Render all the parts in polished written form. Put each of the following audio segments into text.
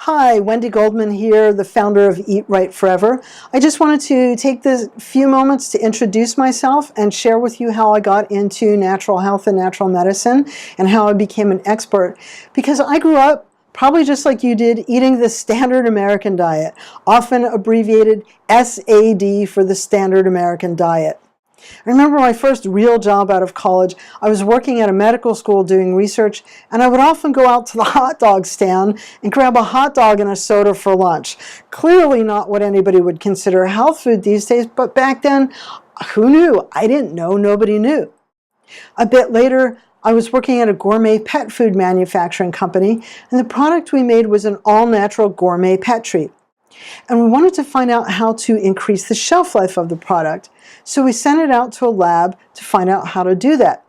Hi, Wendy Goldman here, the founder of Eat Right Forever. I just wanted to take this few moments to introduce myself and share with you how I got into natural health and natural medicine and how I became an expert. Because I grew up, probably just like you did, eating the standard American diet, often abbreviated SAD for the standard American diet. I remember my first real job out of college. I was working at a medical school doing research, and I would often go out to the hot dog stand and grab a hot dog and a soda for lunch. Clearly not what anybody would consider health food these days, but back then, who knew? I didn't know, nobody knew. A bit later, I was working at a gourmet pet food manufacturing company, and the product we made was an all-natural gourmet pet treat. And we wanted to find out how to increase the shelf life of the product. So we sent it out to a lab to find out how to do that.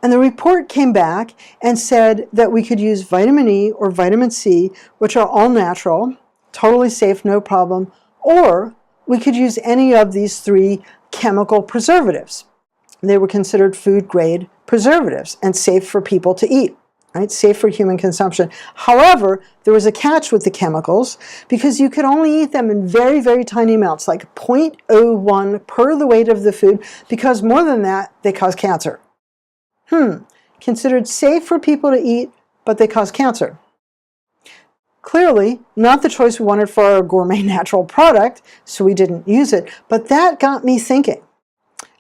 And the report came back and said that we could use vitamin E or vitamin C, which are all natural, totally safe, no problem, or we could use any of these three chemical preservatives. They were considered food-grade preservatives and safe for people to eat. Right? Safe for human consumption. However, there was a catch with the chemicals because you could only eat them in very, very tiny amounts, like 0.01 per the weight of the food, because more than that, they cause cancer. Considered safe for people to eat, but they cause cancer. Clearly, not the choice we wanted for our gourmet natural product, so we didn't use it. But that got me thinking.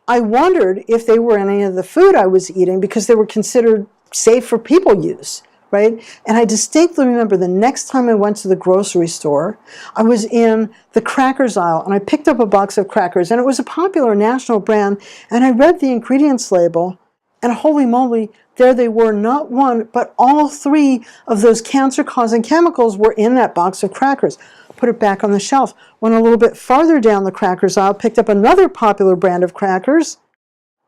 I wondered if they were any of the food I was eating because they were considered safe for people use, right? And I distinctly remember the next time I went to the grocery store, I was in the crackers aisle and I picked up a box of crackers and it was a popular national brand and I read the ingredients label and holy moly, there they were, not one, but all three of those cancer-causing chemicals were in that box of crackers. Put it back on the shelf. Went a little bit farther down the crackers aisle, picked up another popular brand of crackers.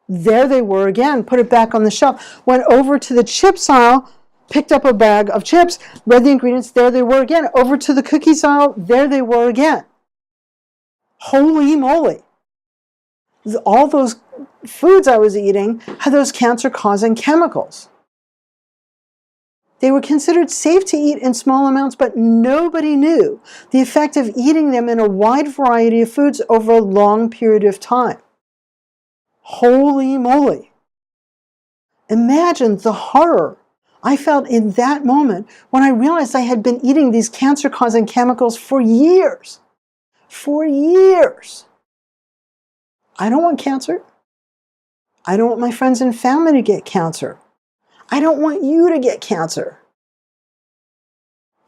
There they were again, put it back on the shelf. Went over to the chips aisle, picked up a bag of chips, read the ingredients, there they were again. Over to the cookies aisle, there they were again. Holy moly. All those foods I was eating had those cancer-causing chemicals. They were considered safe to eat in small amounts, but nobody knew the effect of eating them in a wide variety of foods over a long period of time. Holy moly. Imagine the horror I felt in that moment when I realized I had been eating these cancer-causing chemicals for years. For years. I don't want cancer. I don't want my friends and family to get cancer. I don't want you to get cancer.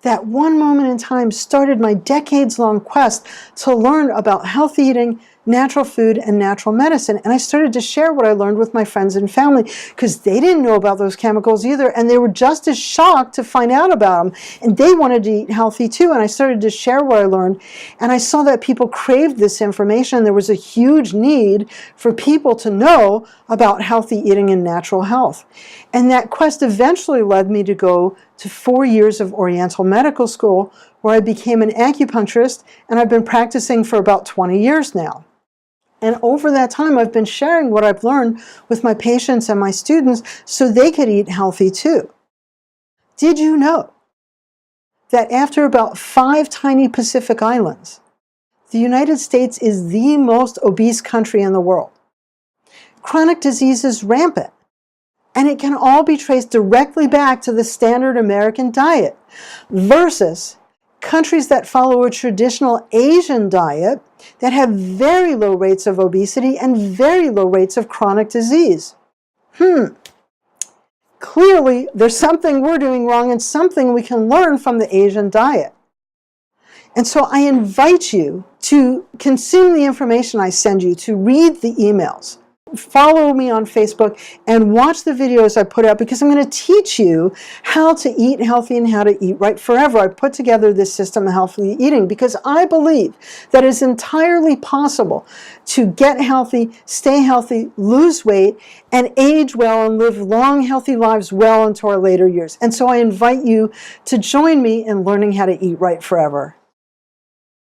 That one moment in time started my decades-long quest to learn about healthy eating, natural food, and natural medicine. And I started to share what I learned with my friends and family because they didn't know about those chemicals either. And they were just as shocked to find out about them. And they wanted to eat healthy too. And I started to share what I learned. And I saw that people craved this information. There was a huge need for people to know about healthy eating and natural health. And that quest eventually led me to go to 4 years of Oriental medical school where I became an acupuncturist, and I've been practicing for about 20 years now. And over that time, I've been sharing what I've learned with my patients and my students so they could eat healthy too. Did you know that after about 5 tiny Pacific islands, the United States is the most obese country in the world? Chronic disease is rampant. And it can all be traced directly back to the standard American diet versus countries that follow a traditional Asian diet that have very low rates of obesity and very low rates of chronic disease. Clearly, there's something we're doing wrong and something we can learn from the Asian diet. And so I invite you to consume the information I send you, to read the emails. Follow me on Facebook and watch the videos I put out because I'm going to teach you how to eat healthy and how to eat right forever. I put together this system of healthy eating because I believe that it's entirely possible to get healthy, stay healthy, lose weight, and age well and live long, healthy lives well into our later years. And so I invite you to join me in learning how to eat right forever.